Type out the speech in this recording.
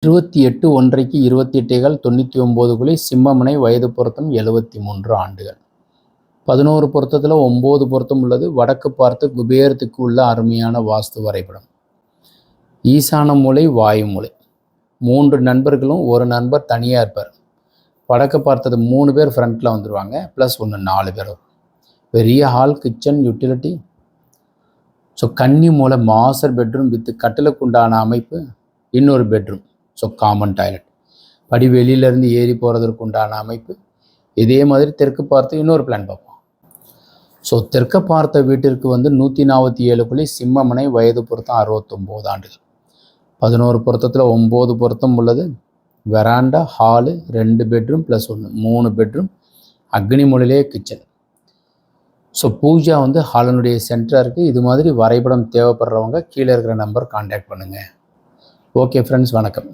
28 28 99 குழி சிம்மமனை வயது பொருத்தம் 73 ஆண்டுகள். 11 பொருத்தத்தில் 9 பொருத்தம் உள்ளது. வடக்கு பார்த்து குபேரத்துக்கு உள்ள அருமையான வாஸ்து வரைபடம். ஈசான மூலை வாயு மூலை 3 நண்பர்களும் ஒரு நண்பர் தனியாக இருப்பார். வடக்கு பார்த்தது 3 பேர் ஃப்ரண்ட்டில் வந்துடுவாங்க, ப்ளஸ் 4 பேர் வரும். பெரிய ஹால், கிச்சன், யூட்டிலிட்டி. ஸோ கன்னி மூலை மாஸ்டர் பெட்ரூம் வித் கட்டிலுக்கு உண்டான அமைப்பு, இன்னொரு பெட்ரூம். ஸோ காமன் டாய்லெட், படி வெளியிலேருந்து ஏறி போகிறதுக்கு உண்டான அமைப்பு. இதே மாதிரி தெற்கு பார்த்து இன்னொரு பிளான் பார்ப்போம். ஸோ தெற்க பார்த்த வீட்டிற்கு 147 குழி சிம்மமனை வயது பொருத்தம் 69 ஆண்டுகள். 11 பொருத்தத்தில் 9 பொருத்தம் உள்ளது. Veranda, hall, 2 bedroom plus 1 3 bedroom. அக்னி மூலையிலே கிச்சன். ஸோ பூஜா ஹாலனுடைய சென்டராக இருக்குது. இது மாதிரி வரைபடம் தேவைப்படுறவங்க கீழே இருக்கிற நம்பர் கான்டாக்ட் பண்ணுங்கள். ஓகே ஃப்ரெண்ட்ஸ், வணக்கம்.